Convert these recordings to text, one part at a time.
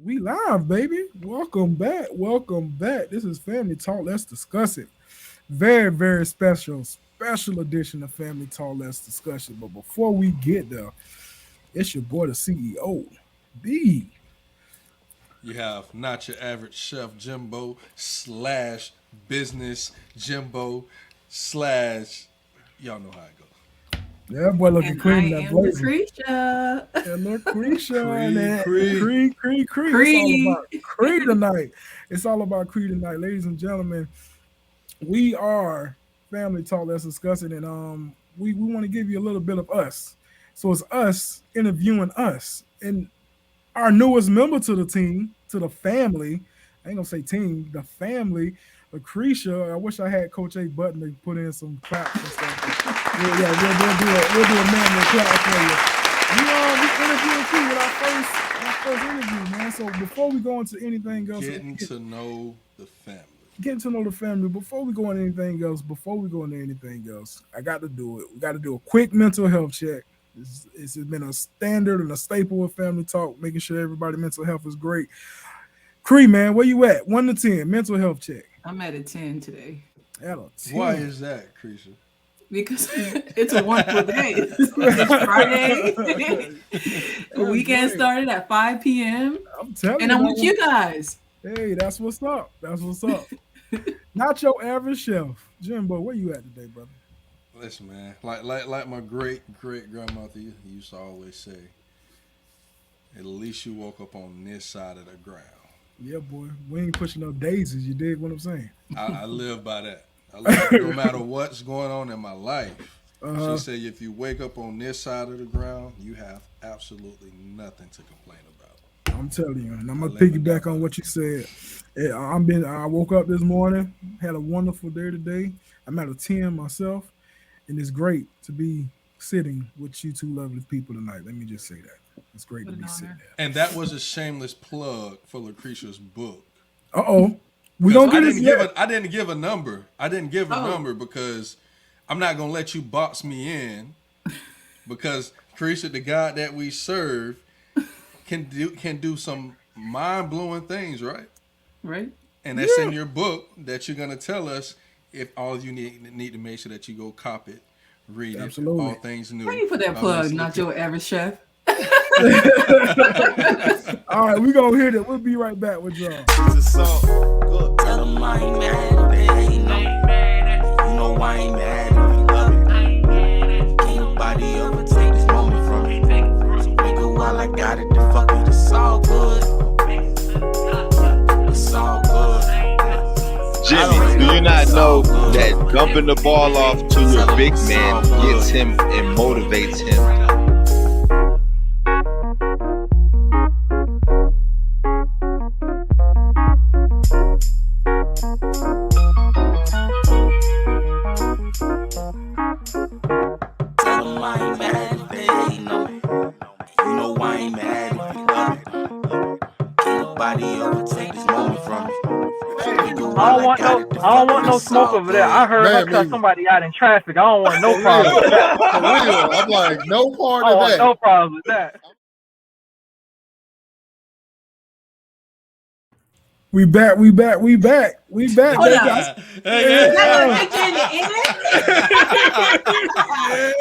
We live, baby. Welcome back. Welcome back. This is Family Talk. Let's discuss it. Very, very special edition of Family Talk. Let's discuss it. But before we get there, it's your boy, the CEO, B. You have not your average chef Jimbo slash business Jimbo slash y'all know how it goes. That boy looking And I clean in that am blazer. Lucrecia. And Lucrecia and Cree that Cree. Cree. It's all Cree. about Cree tonight. It's all about Cree tonight, ladies and gentlemen. We are Family Talk. Let's discuss it, and we want to give you a little bit of us. So it's us interviewing us, and our newest member to the team, to the family. I ain't gonna say team, the family. Lucretia. I wish I had Coach A Button to put in some claps and stuff. Yeah, we'll do a manual clap for you. We interviewing Cree with our first interview, man. So before we go into anything else, Getting to know the family. getting to know the family. Before we go into anything else, I got to do it. We got to do a quick mental health check. This has been a standard and a staple of Family Talk, making sure everybody mental health is great. Cree, man, where you at? 1 to 10, mental health check. I'm at a 10 today At a 10. Why is that, Creasha? because it's a wonderful day. It's Friday. The weekend great. started at 5 p.m. I'm telling and you, I'm man. with you guys. Hey, that's what's up. That's what's up. Not your average chef. Jimbo, where you at today, brother? Listen, man. Like my great grandmother used to always say, at least you woke up on this side of the ground. Yeah, boy. We ain't pushing no daisies. You dig what I'm saying? I live by that. No matter what's going on in my life. Uh-huh. She said, if you wake up on this side of the ground, you have absolutely nothing to complain about. I'm telling you, and I'm gonna I live in piggyback that. on what you said. Yeah, I woke up this morning, had a wonderful day today. I'm at a 10 myself, and it's great to be sitting with you two lovely people tonight. Let me just say that. It's great to What be an sitting honor. And that was a shameless plug for Lucrecia's book. there. Uh-oh. We Because gonna get this yet. I didn't give a number. I didn't give a Oh. number because I'm not gonna let you box me in. Because Creasha, the God that we serve, can do some mind blowing things, right? Right? And that's in your book that you're gonna tell us. If all you need to make sure that you go cop it, read Absolutely. it, all things new. Where you put that by plug? Miss Not your average chef. All right, we gonna hit it. We'll be right back with y'all. It's a song. Good. Tell 'em I ain't mad, they ain't no. You know I ain't mad if you love it. Can't nobody ever take this moment from me. So nigga, while I got it, the fuck it, it's all good. It's all good. Jimmy, do you not know that dumping the ball off to your big man gets him and motivates him? Tell 'em I ain't mad if they ain't no. You know I ain't mad if you love it. Can't nobody ever take this moment from me. So nigga, I while don't want got no, it, the I don't fuck want it, no it's smoke all over there. I good. heard her Man, cut me somebody out in traffic. I don't want no for problems real. with that. For real. I'm like, no part I of don't want that. no problems with that. We back, baby. Hold up. Is that Yeah. what they did in the end?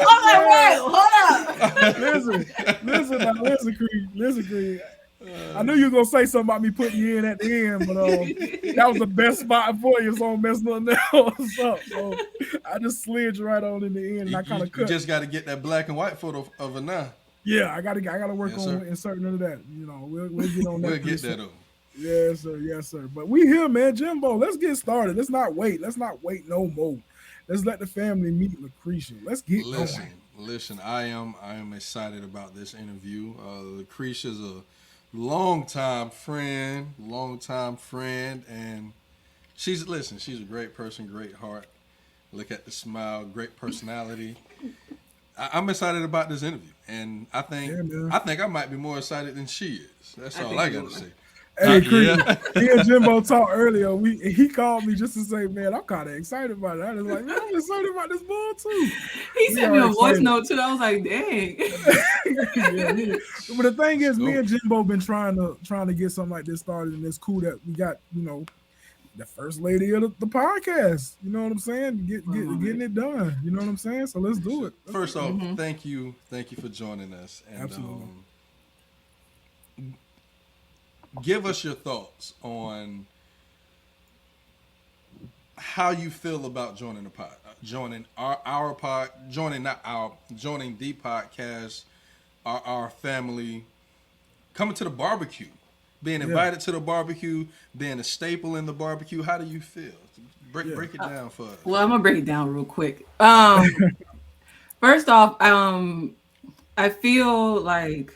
I'm like, wait, hold up. Listen, Creed. I knew you were gonna say something about me putting you in at the end, but that was the best spot for you, so I don't mess nothing else up. So I just slid you right on in the end, and I kind of You cut. just got to get that black and white photo of it now. Yeah, I gotta work Yes, on sir. inserting into that. You know, we'll get on that. We'll pretty get soon. that over. Yes, sir. But we here, man. Jimbo, let's get started. Let's not wait no more. Let's let the family meet Lucrecia. Let's get Listen. I am excited about this interview. Lucrecia's a longtime friend, and she's a great person, great heart. Look at the smile, great personality. I'm excited about this interview, and I think Yeah, man. I might be more excited than she is. That's all I gotta say. Hey, Creed, Yeah. me and Jimbo talked earlier. He called me just to say, man, I'm kind of excited about it. I was like, man, I'm excited about this ball too. He We sent me are a voice excited. note too. I was like, dang. Yeah, but the thing is, me So and Jimbo been trying to get something like this started, and it's cool that we got the first lady of the podcast. You know what I'm saying? Getting it done. You know what I'm saying? So let's do it. Let's first do it. off, thank you for joining us, and Absolutely. give us your thoughts on how you feel about joining the pod, joining our pod, joining not our, joining the podcast, our family, coming to the barbecue, being Yeah, invited to the barbecue, being a staple in the barbecue. How do you feel? Break yeah. break it down for us. Well, I'm gonna break it down real quick. First off, I feel like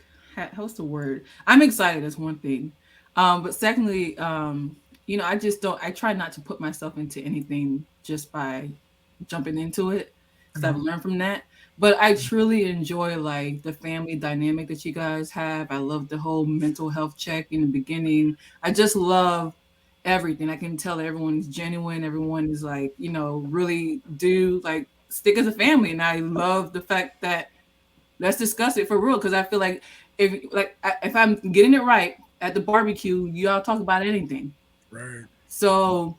what's the word? I'm excited. That's one thing. But secondly, I just don't. I try not to put myself into anything just by jumping into it because I've Mhm. learned from that. But I truly enjoy like the family dynamic that you guys have. I love the whole mental health check in the beginning. I just love everything. I can tell everyone is genuine. Everyone is like, really do like stick as a family. And I love the fact that let's discuss it for real because I feel like if I'm getting it right at the barbecue, y'all talk about anything. Right. So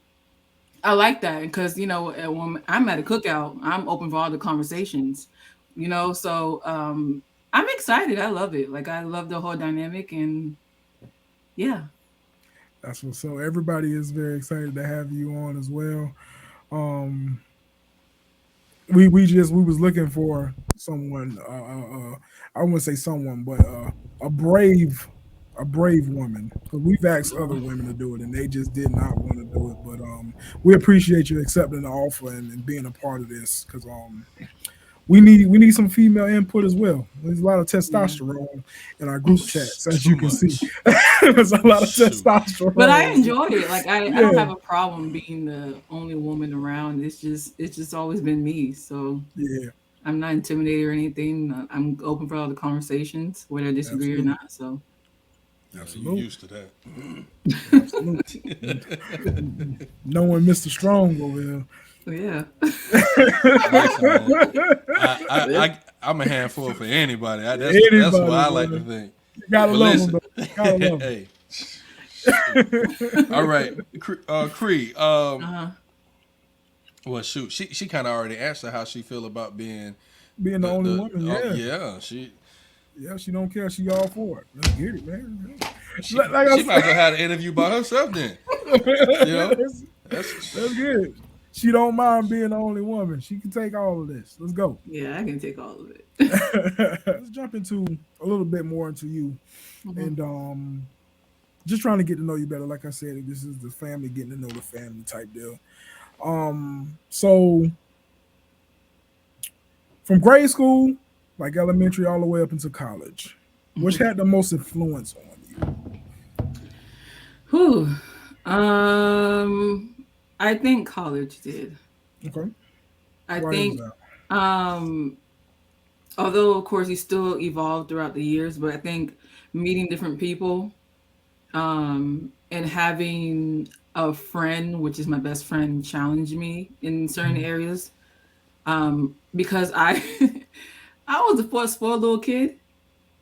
I like that because when I'm at a cookout, I'm open for all the conversations. So I'm excited. I love it. Like I love the whole dynamic and yeah. That's what's so. Everybody is very excited to have you on as well. Um, we was looking for someone. I wouldn't say someone, but a brave a brave woman because we've asked other women to do it and they just did not want to do it. But we appreciate you accepting the offer and being a part of this because we need some female input as well. There's a lot of Yeah. testosterone in our group chats, as Too you can see. much. There's a lot of Shoot. But I testosterone. enjoy it. Like I don't Yeah, have a problem being the only woman around. It's just always been me. So yeah, I'm not intimidated or anything. I'm open for all the conversations, whether I disagree or absolutely, not. So You absolutely, used to that. absolutely. Knowing Mr. Strong over yeah. Listen, man. Yeah. I'm a handful for anybody. here, That's what anybody, I like to man. think. You gotta But love them, listen, though. Gotta love them. hey, shoot. All right, Cree. Uh-huh. Well, shoot, she kind of already answered how she feel about being Being the only the woman, oh yeah. yeah, she Yeah, she don't care. She all for it. Let's get it, man. she Like I she might as said, well have an interview by herself then. You know, let's, let's that's get it. She don't mind being the only woman. She can take all of this. Let's go. Yeah, I can take all of it. Let's jump into a little bit more into you Mhm. and just trying to get to know you better. Like I said, this is the family getting to know the family type deal. So from grade school, like elementary, all the way up into college, which Mhm. had the most influence on you? Whew. I think college did. Okay, I why is think that? um although of course he still evolved throughout the years, but I think meeting different people and having a friend, which is my best friend, challenge me in certain Mhm. areas. Because I I was a spoiled little kid.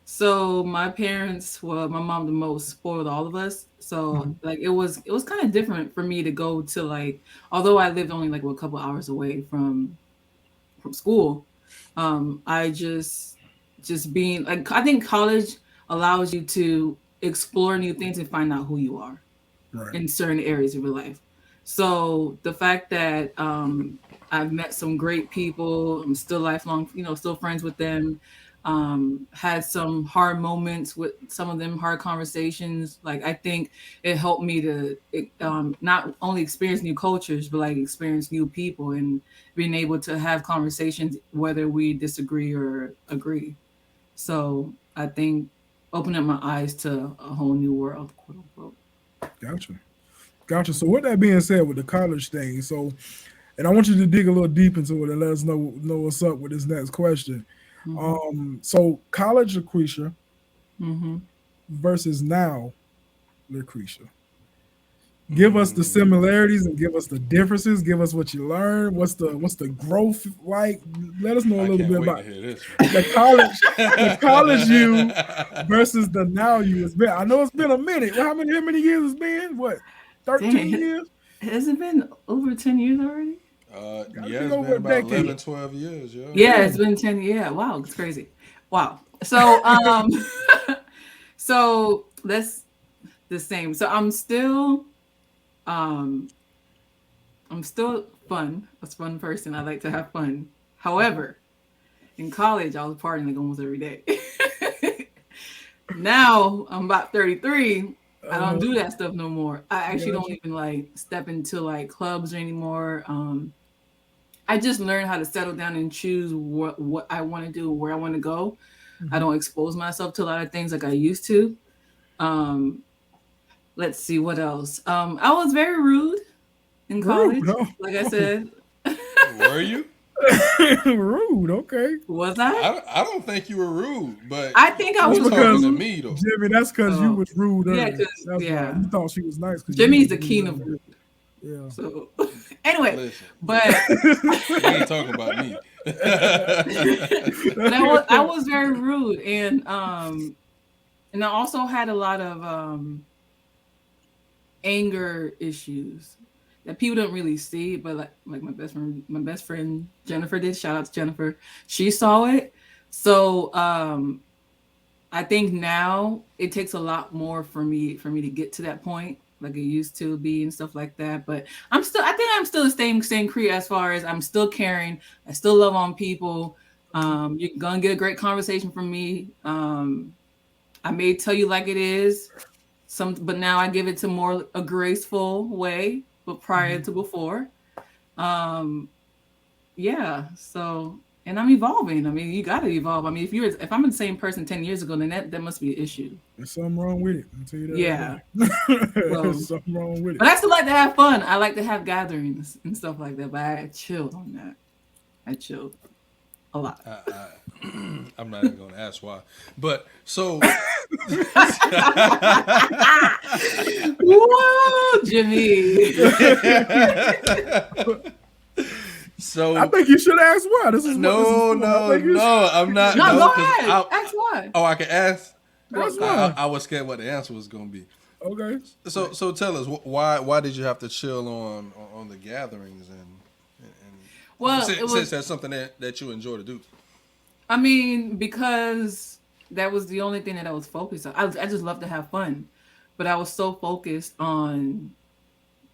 So my parents, well, my mom the most spoiled all of us. So Mhm. like it was kind of different for me to go to like although I lived only like a couple hours away from school, I just being like I think college allows you to explore new things and find out who you are Right. in certain areas of your life. So the fact that I've met some great people, I'm still lifelong, still friends with them. Had some hard moments with some of them, hard conversations. Like I think it helped me to not only experience new cultures, but like experience new people and being able to have conversations whether we disagree or agree. So I think opening up my eyes to a whole new world, quote unquote. Gotcha. Gotcha. So with that being said, with the college thing, so and I want you to dig a little deep into it and let us know what's up with this next question. Mm-hmm. So college Lucretia Mm-hmm. versus now Lucrecia. Give us the similarities and give us the differences. Give us what you learned. What's the growth like? Let us know a I little can't bit wait about to hear this. the college you versus the now you. It's been. I know it's been a minute. Well, how many years it's been? What? Dang, 13 years? has it been over 10 years already? Gotta Yeah, be it's over been a about decade. 11, 12 years, yeah. Yeah, Yeah. it's been 10. Yeah, wow, it's crazy. Wow. So so that's the same. So um I'm still a fun person. I like to have fun. However, in college I was partying like almost every day. Now I'm about 33. I don't Uh-huh. do that stuff no more. I actually don't Gotcha. even like step into like clubs anymore. I just learned how to settle down and choose what I want to do, where I want to go. I Mhm. don't expose myself to a lot of things like I used to. Um, let's see what else. I was very rude in Rude. college. Like I Oh. said, Were you? Rude. Okay. was I? I don't think you were rude, but I think I That's you was talking because to rude. me though. Jimmy. That's because you So was rude yeah, early. because That's why yeah, you thought she was nice because you Jimmy's was the rude king of early. rude. Yeah. So anyway, Listen, but we ain't talking about me. but I was very rude, and I also had a lot of anger issues that people don't really see, but like my best friend Jennifer did. Shout out to Jennifer. She saw it. So I think now it takes a lot more for me to get to that point, like it used to be and stuff like that. But I think I'm still the same creed as far as I'm still caring. I still love on people. You're gonna get a great conversation from me. I may tell you like it is, but now I give it to more a graceful way, but prior Mhm. to before. Um, yeah. So, and I'm evolving. I mean, you got to evolve. I mean, if I'm the same person 10 years ago, then that must be an issue. There's something wrong with it. I'll tell you that right Yeah. now. So, There's something wrong with it. but I still like to have fun. I like to have gatherings and stuff like that. But I chilled on that. I chilled a lot. I'm not even gonna ask why, but so Whoa, Jimmy. I so think you should ask why. This is what this is no, for. I no, think you no. I'm not. No, No, go because ahead. Ask why. oh, I can ask. That's Go why. ahead. I was scared what the answer was gonna be. Okay. So tell us why did you have to chill on the gatherings and Well, it since was. that's something that you enjoy to do. I mean, because that was the only thing that I was focused on. I just love to have fun, but I was so focused on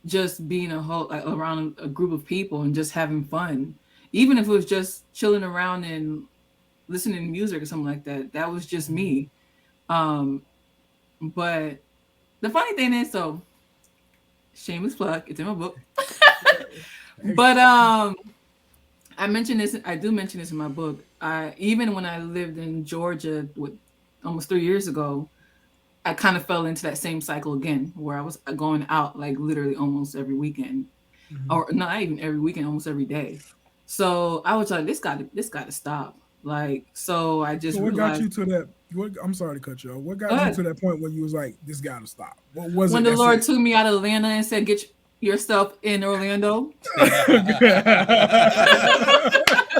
just being like, around a group of people and just having fun, even if it was just chilling around and listening to music or something like that. That was just me. Um, but the funny thing is, so shameless plug, it's in my book. But I mentioned this. I do mention this in my book. I even when I lived in Georgia with almost 3 years ago, I kind of fell into that same cycle again, where I was going out like literally almost every weekend, Mhm. or not even every weekend, almost every day. So I was like, this got to stop. Like, so I So just what got realized, you to that? I'm sorry to cut you off. What go got you ahead. to that point when you was like, this gotta stop? What was When it the that Lord said? took me out of Atlanta and said, "Get yourself in Orlando,"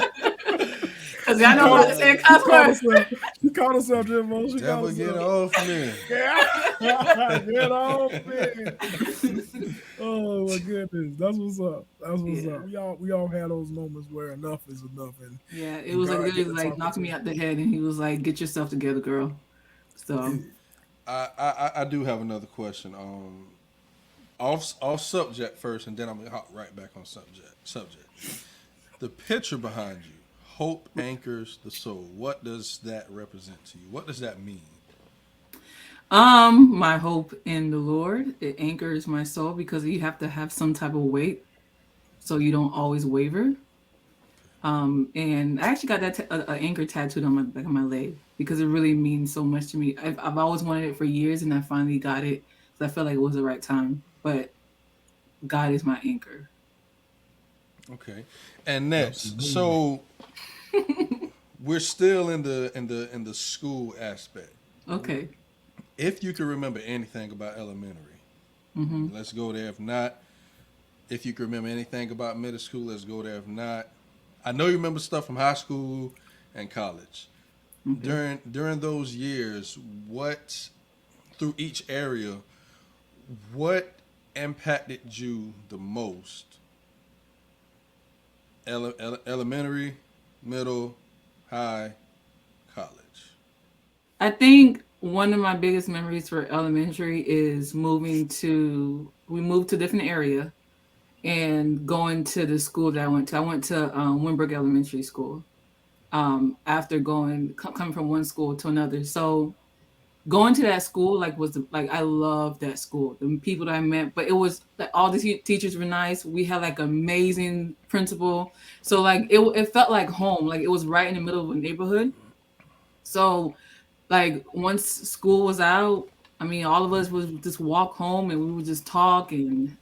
because she I know called how her, to say a she cuss called word. herself. She called herself Jimbo. She called Devil get herself. off me. Yeah. Get off me. Oh my goodness. That's what's up. That's what's Yeah. up. We all had those moments where enough is enough Yeah, it and was like God get literally to like talking knocking to me us. out the head, and he was like, "Get yourself together, girl." So, And I do have another question. Off subject first, and then I'm gonna hop right back on subject. The picture behind you, hope anchors the soul. What does that represent to you? What does that mean? my hope in the Lord, it anchors my soul because you have to have some type of weight so you don't always waver. And I actually got that a anchor tattooed on my back of my leg because it really means so much to me. I've always wanted it for years, and I finally got it. So I felt like it was the right time. But God is my anchor. Okay, and next, absolutely. so we're still in the school aspect. Okay. if you can remember anything about elementary, let's go there. If not, if you can remember anything about middle school, let's go there. If not, I know you remember stuff from high school and college. Okay. During those years, what through each area, what impacted you the most? Elementary, middle, high, college. I think one of my biggest memories for elementary is we moved to a different area and going to the school that I went to. I went to Winbrook Elementary School after coming from one school to another. So going to that school like I loved that school. The people that I met, but it was like all the teachers were nice. We had like amazing principal. So like it felt like home. Like it was right in the middle of a neighborhood. So like once school was out, I mean, all of us would just walk home and we would just talk and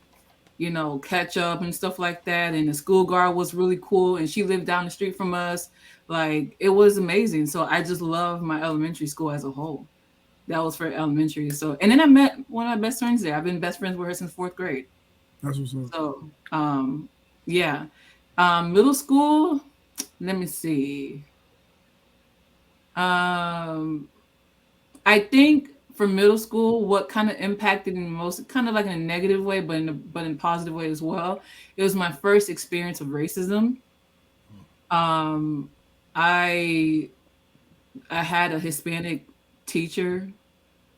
catch up and stuff like that. And the school guard was really cool, and she lived down the street from us. Like it was amazing. So I just love my elementary school as a whole. That was for elementary. So, and then I met one of my best friends there. I've been best friends with her since fourth grade. That's what's up. So, yeah. Middle school. Let me see. Um, I think for middle school, what kind of impacted me most, kind of like in a negative way, but in a positive way as well. It was my first experience of racism. Um, I I had a Hispanic teacher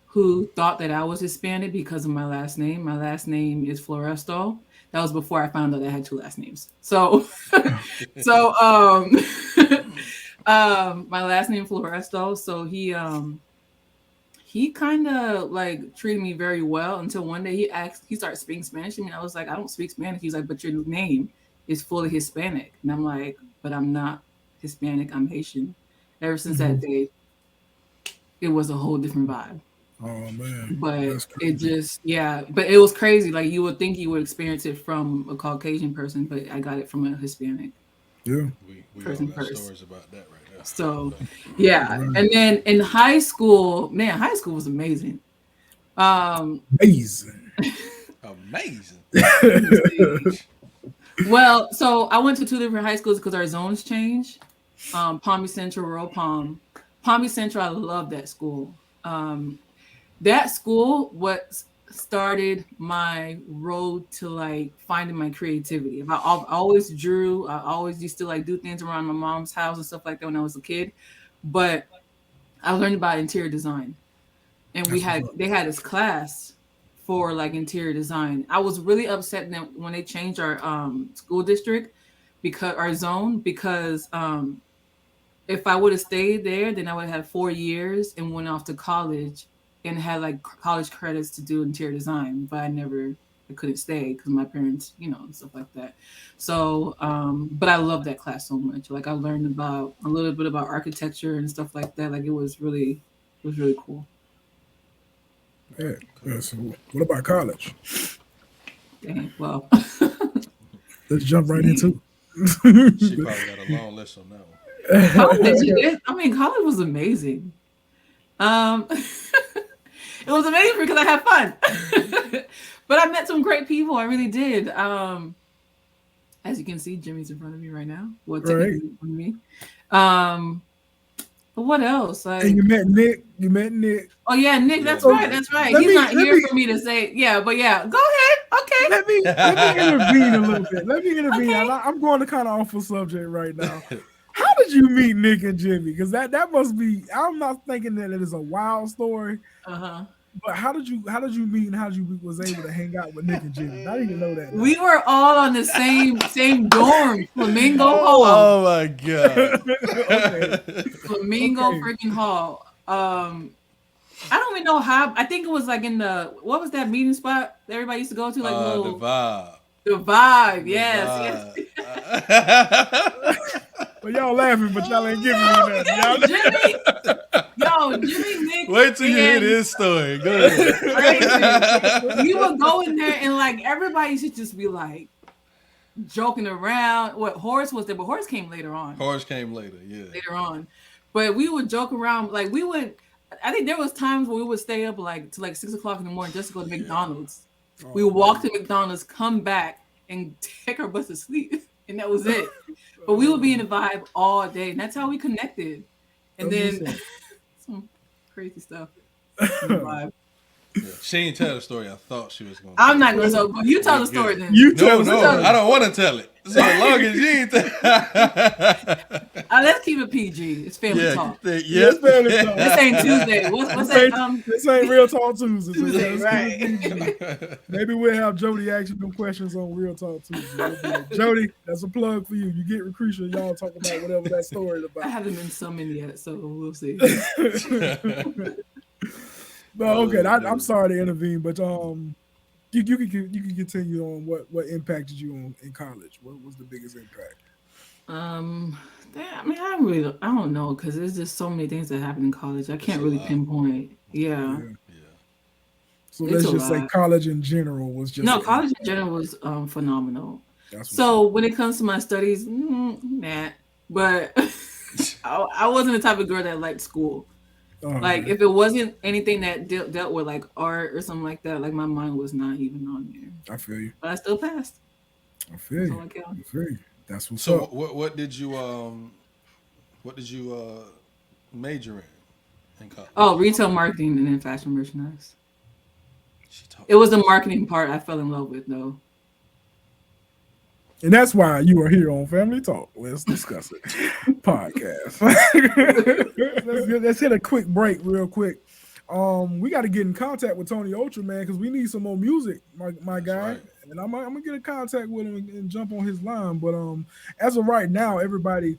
who thought that I was Hispanic because of my last name. My last name is Floresto. That was before I found out I had two last names. So, so my last name Floresto. So he kind of like treated me very well until one day he started speaking Spanish to me. I was like, I don't speak Spanish. He's like, but your name is fully Hispanic. And I'm like, but I'm not Hispanic. I'm Haitian. Ever since that day, it was a whole different vibe. Oh man, But that's it crazy. just, yeah, but it was crazy. Like you would think you would experience it from a Caucasian person, but I got it from a Hispanic Yeah, We all person got first. stories about that right there. So, yeah. right. And then in high school, man, high school was amazing. Um, Amazing. Amazing. let me see. Well, so I went to two different high schools because our zones changed. Palmy Central, Rural Palm. Palmy Central, I love that school. That school what started my road to like finding my creativity. I always drew. I always used to like do things around my mom's house and stuff like that when I was a kid. But I learned about interior design, and That's what's up. they had this class for like interior design. I was really upset when they changed our school district because our zone because if I would have stayed there, then I would have had 4 years and went off to college and had like college credits to do interior design. But I couldn't stay because my parents, and stuff like that. So, but I love that class so much. Like I learned about a little bit about architecture and stuff like that. Like it was really cool. Yeah. Yeah, so what about college? Dang, well, Let's jump right into She it. probably got a long list on that one. college was amazing. It was amazing because I had fun. But I met some great people. I really did. As you can see, Jimmy's in front of me right now. Well, Right. technically in front of me. Um, but what else? And you Like, met Nick. You met Nick. oh yeah, Nick. Yeah, That's So right. Nick. That's right. let He's me not let here me for me to say. Yeah, but yeah. Go ahead. Okay. let me intervene a little bit. Let me intervene. Okay. I'm going to kind of off a subject right now. How did you meet Nick and Jimmy? Because that must be. I'm not thinking that it is a wild story, Uh huh. but how did you meet and how did you was able to hang out with Nick and Jimmy? I didn't even know that We now. were all on the same dorm, Flamingo Hall. Oh my god. Okay. Flamingo Okay. freaking Hall. I don't even know how. I think it was like in the what was that meeting spot that everybody used to go to, like The little vibe. the vibe. The Yes, vibe. Well, y'all laughing, but y'all ain't giving me nothing. yes. Y'all. Jimmy, yo, Jimmy, Nick, Wait till you hear and this story. Go crazy. We ahead. would go in there and like everybody should just be like joking around. What Horace was there, but Horace came later on. Horse came later, yeah. Later on. But we would joke around, like we would I think there was times where we would stay up like to like 6 o'clock in the morning just to go to Yeah. McDonald's. We Oh, would walk to McDonald's, come back, and take our bus to sleep, and that was it. But we would be in the vibe all day, and that's how we connected. And that's then what's some crazy stuff in the up. vibe. Yeah. She ain't tell the story I thought she was going to I'm tell. not gonna tell, but you tell the We story good. then. You No, tell us. no, I don't want to tell it. So long as you ain't Let's keep it PG. It's family yeah, talk. yeah. Yes, family talk. This ain't Tuesday. What's that? This ain't Real Talk Tuesday. So Tuesday, let's right? keep it PG. Maybe we'll have Jody ask you them questions on Real Talk Tuesday. We'll be like, Jody, that's a plug for you. You get Lucrecia, y'all talk about whatever that story is I about. haven't been summoned yet, so we'll see. But okay, I'm sorry to intervene, but you can continue on what impacted you in college. What was the biggest impact? I mean, I don't know because there's just so many things that happen in college. I It's can't a really lot. pinpoint. Yeah, Yeah. Yeah. So it's let's a just say lot. college in general was just No, college in general was phenomenal. that's what's So when it comes to my studies, nah. But I wasn't the type of girl that liked school. Like right. if it wasn't anything that dealt with like art or something like that, like my mind was not even on there. I feel you. But I still passed. I feel That's you. all I count. I feel you. That's what's So up. what did you major in college? Oh, retail marketing and then fashion merchandise. She talked. It was the marketing part I fell in love with, though. And that's why you are here on Family Talk. Let's discuss it. Podcast. let's hit a quick break real quick. We got to get in contact with Tony Ultra, man, because we need some more music, my That's guy. right. And I'm gonna get in contact with him and jump on his line. But as of right now, everybody,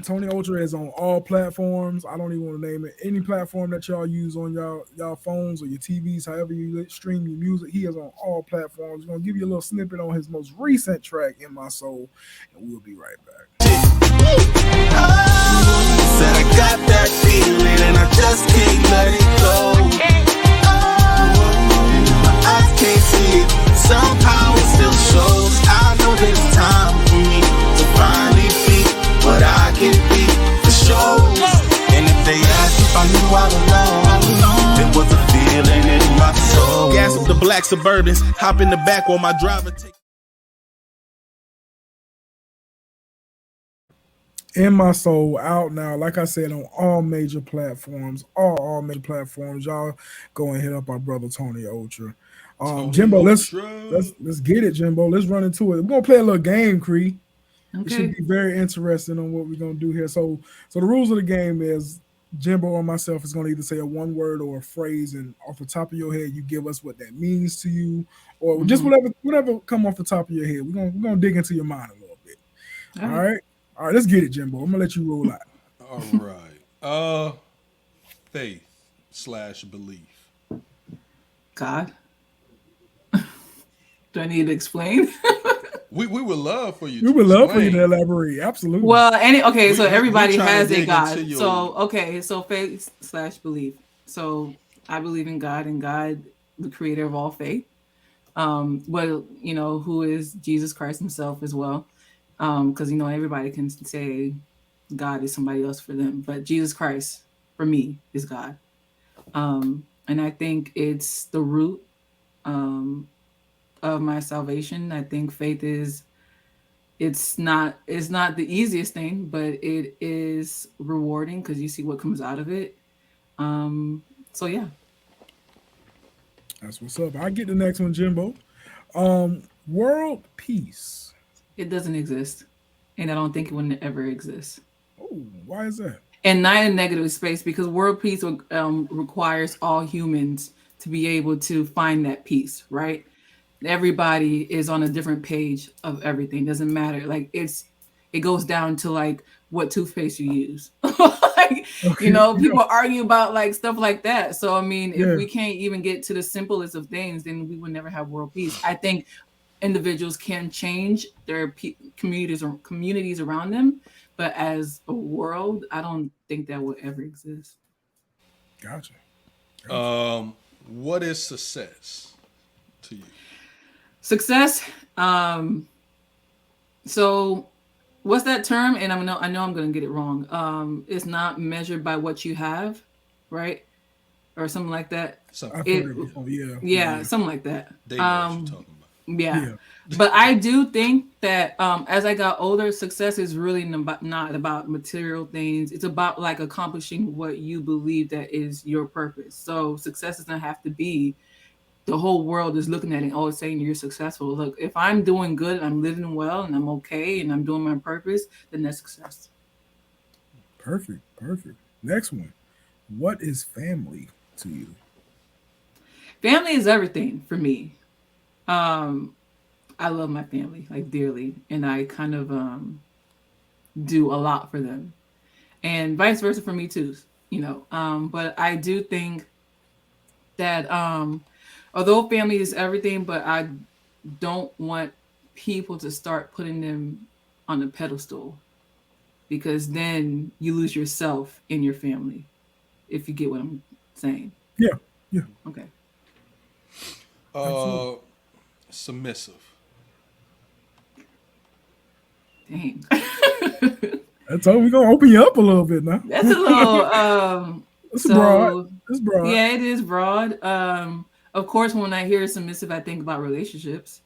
Tony Ultra is on all platforms. I don't even want to name it. Any platform that y'all use on y'all phones or your TVs, however you stream your music, he is on all platforms. We're gonna give you a little snippet on his most recent track, "In My Soul," and we'll be right back. Said I got that feeling and I just can't let it go. My eyes can't see it, somehow it still shows. I know there's time for me to finally be what I can be for sure. And if they ask if I knew all along, it was a feeling in my soul. Gas up the black Suburbans, hop in the back while my driver take. "In My Soul" out now, like I said, on all major platforms. All major platforms. Y'all go and hit up our brother Tony Ultra. Tony Jimbo, Ultra. let's get it, Jimbo. Let's run into it. We're gonna play a little game, Cree. It should Okay. be very interesting on what we're gonna do here. So the rules of the game is Jimbo or myself is gonna either say a one word or a phrase, and off the top of your head, you give us what that means to you, or just whatever come off the top of your head. We're gonna dig into your mind a little bit. All All right. right. All right, let's get it, Jimbo. I'm gonna let you roll out. All right. Faith/belief. God. Do I need to explain? We would love for you. We to would love for you to explain. elaborate. Absolutely. Well, okay, so We everybody trying to has dig a God. into your- So okay, so faith/belief. So I believe in God, and God, the creator of all faith. Well, who is Jesus Christ himself as well. Because everybody can say God is somebody else for them, but Jesus Christ for me is God. And I think it's the root of my salvation. I think faith is it's not the easiest thing, but it is rewarding because you see what comes out of it. So yeah. That's what's up. I get the next one, Jimbo. World peace. It doesn't exist, and I don't think it will ever exist. Oh, why is that? And not in negative space, because world peace requires all humans to be able to find that peace, right? Everybody is on a different page of everything. Doesn't matter. Like it goes down to like what toothpaste you use. Like, Okay. people argue about like stuff like that. So I mean, Yeah. if we can't even get to the simplest of things, then we would never have world peace. I think individuals can change their communities around them, but as a world, I don't think that will ever exist. Gotcha. What is success to you? Success. So what's that term? And I know I'm going to get it wrong. It's not measured by what you have. right? Or something like that. Something I've like It, heard that. it before. Yeah, yeah, something like that. They know what you're talking about. Yeah. yeah. But I do think that as I got older, success is really not about material things. It's about like accomplishing what you believe that is your purpose. So success doesn't have to be the whole world is looking at it and always saying you're successful. Look, if I'm doing good and I'm living well and I'm okay and I'm doing my purpose, then that's success. Perfect, perfect. Next one. What is family to you? Family is everything for me. Um, I love my family like dearly, and I kind of do a lot for them, and vice versa for me too. But I do think that although family is everything, but I don't want people to start putting them on a pedestal because then you lose yourself in your family. If you get what I'm saying, Yeah, yeah, okay. absolutely. Uh, Submissive. Dang. That's all. We're gonna open you up a little bit now. That's a little It's broad. so It's broad. yeah, it is broad. Of course when I hear submissive I think about relationships.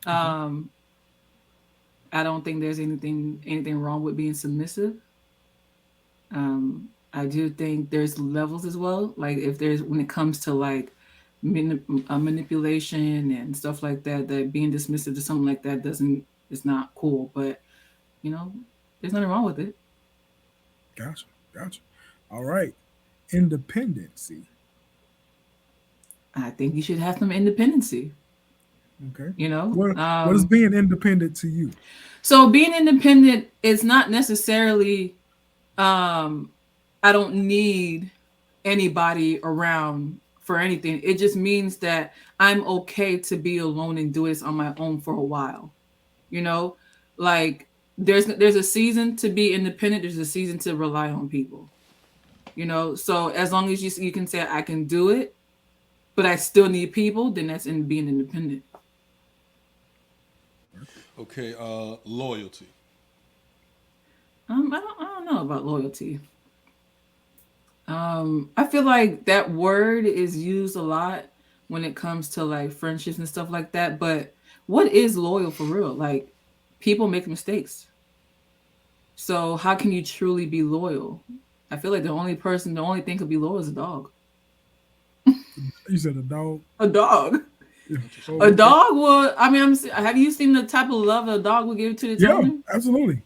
Okay. Um I don't think there's anything wrong with being submissive. I do think there's levels as well. Like if there's when it comes to like manipulation and stuff like that, that being dismissive to something like that doesn't is not cool. But you know, there's nothing wrong with it. Gotcha. Gotcha. All right. Independency. I think you should have some independency. Okay. You know, What is being independent to you? so being independent is not necessarily um I don't need anybody around for anything. It just means that I'm okay to be alone and do this on my own for a while. You know, like there's a season to be independent. There's a season to rely on people. You know, so as long as you can say I can do it, but I still need people, then that's in being independent. Okay. Loyalty. I don't know about loyalty. I feel like that word is used a lot when it comes to like friendships and stuff like that. But what is loyal for real? Like people make mistakes. So how can you truly be loyal? I feel like the only thing could be loyal is a dog. You said a dog. A dog. Yeah. Oh, A okay. dog will. I mean, have you seen the type of love a dog will give to its Yeah, owner? absolutely.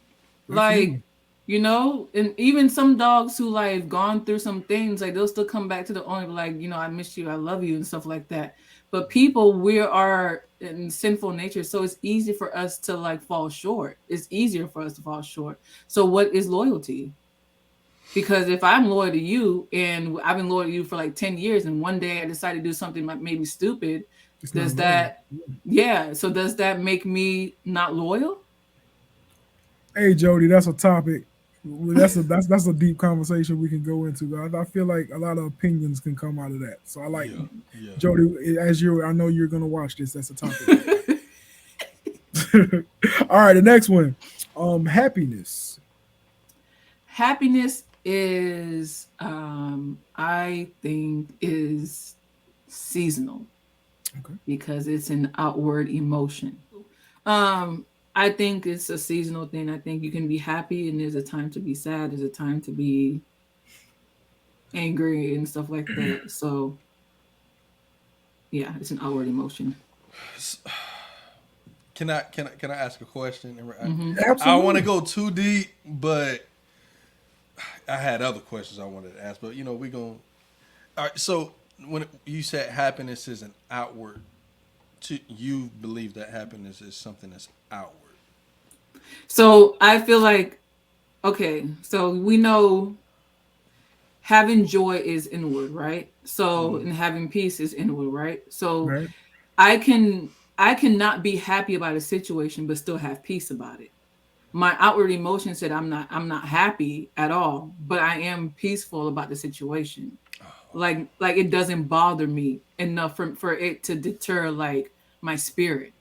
Like, Absolutely. and even some dogs who like gone through some things, like they'll still come back to the owner, like, I miss you, I love you, and stuff like that. But people, we are in sinful nature, so it's easy for us to like fall short. It's easier for us to fall short. So, what is loyalty? Because if I'm loyal to you and I've been loyal to you for like 10 years, and one day I decide to do something that maybe stupid, It's not does loyal. that, yeah, so does that make me not loyal? Hey Jody, that's a topic. Well, that's a deep conversation we can go into. I feel like a lot of opinions can come out of that. So I like Yeah. Yeah. Jody. I know you're gonna watch this. That's a topic. All right, the next one. Happiness. Happiness is I think is seasonal Okay. because it's an outward emotion. um I think it's a seasonal thing. I think you can be happy and there's a time to be sad, there's a time to be angry and stuff like that. So yeah, it's an outward emotion. Can I ask a question? I don't want Absolutely. to go too deep, but I had other questions I wanted to ask. But we going. All right. So when you said happiness is an outward, you believe that happiness is something that's outward. So I feel like, okay, so we know having joy is inward, right? So Mm-hmm. and having peace is inward, right? So Right. I can I cannot be happy about a situation but still have peace about it. My outward emotion said I'm not happy at all, but I am peaceful about the situation. Like it doesn't bother me enough for it to deter like my spirit.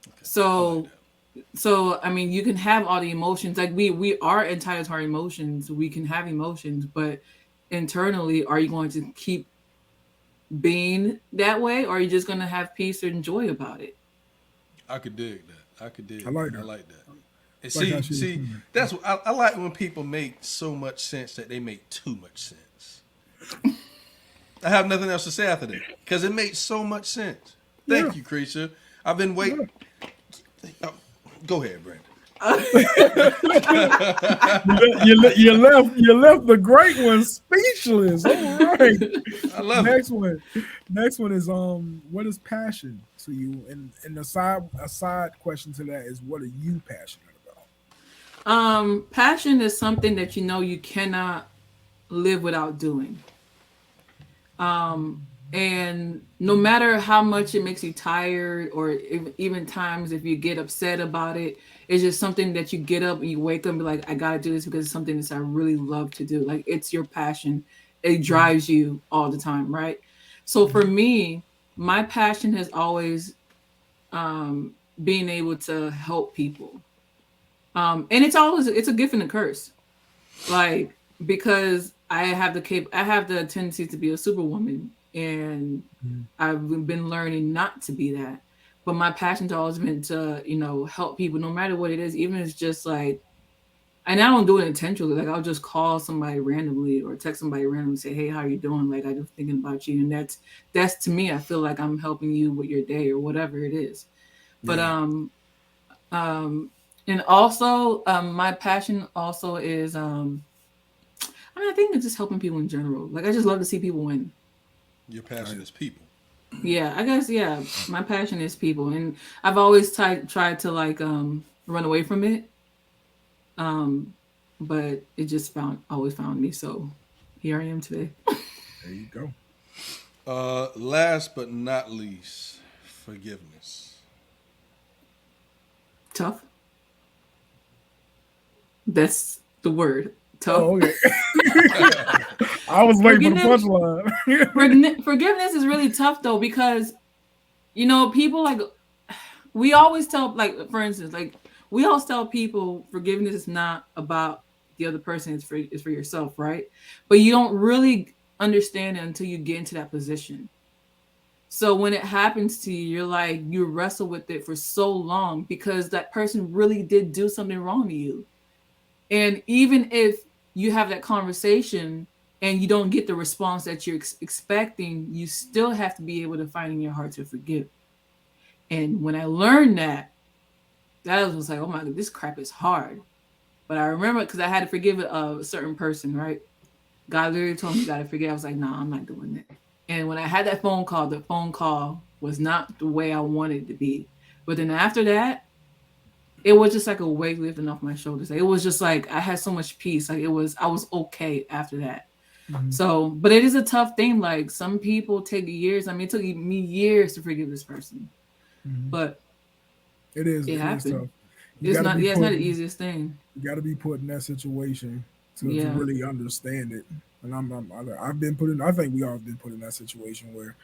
Okay. I like So that. I mean you can have all the emotions. Like we are entitled to our emotions. We can have emotions, but internally, are you going to keep being that way, or are you just going to have peace and joy about it? I could dig that. I could dig. I like that. I that. like that. And Like how see, she see, explained that's what I like when people make so much sense that they make too much sense. I have nothing else to say after that because it makes so much sense. Yeah. Thank you, Creature. I've been waiting. Oh, go ahead, Brandon. You left the great one speechless. All right. I love it. Next one is what is passion to you? And a side question to that is what are you passionate about? Passion is something that you know you cannot live without doing. And no matter how much it makes you tired, or even times if you get upset about it, it's just something that you get up and you wake up and be like, I gotta do this because it's something that I really love to do. Like it's your passion. It drives you all the time, right? So for me, my passion has always being able to help people. And it's a gift and a curse. Like because I have the tendency to be a superwoman, and I've been learning not to be that. But my passion's always been to, help people no matter what it is, even if it's just like, and I don't do it intentionally. Like I'll just call somebody randomly or text somebody randomly and say, "Hey, how you doing? Like I just thinking about you." And that's to me, I feel like I'm helping you with your day or whatever it is. But um and also my passion also is I think it's just helping people in general. Like I just love to see people win. Your passion is people. Yeah, I guess yeah. My passion is people, and I've always tried to like run away from it, um, but it just always found me. So here I am today. There you go. Last but not least, forgiveness. Tough. That's the word. Tough. Oh, okay. I was waiting for the punchline. Forgiveness is really tough though, because people like, we always tell, like, for instance, like we always tell people forgiveness is not about the other person, it's for yourself, right? But you don't really understand it until you get into that position. So when it happens to you, you're like, you wrestle with it for so long because that person really did do something wrong to you. And even if you have that conversation and you don't get the response that you're expecting, you still have to be able to find in your heart to forgive. And when I learned that was like, oh my God, this crap is hard. But I remember because I had to forgive a certain person, right? God literally told me you got to forgive. I was like, nah, I'm not doing that. And when I had that phone call, the phone call was not the way I wanted it to be. But then after that, it was just like a weight lifting off my shoulders. It was just like I had so much peace. Like I was okay after that. So, but it is a tough thing. Like some people take years. I mean, it took me years to forgive this person, but It is happened. tough. It's not the easiest thing. You got to be put in that situation to Yeah. really understand it. And I've been put in. I think we all have been put in that situation where,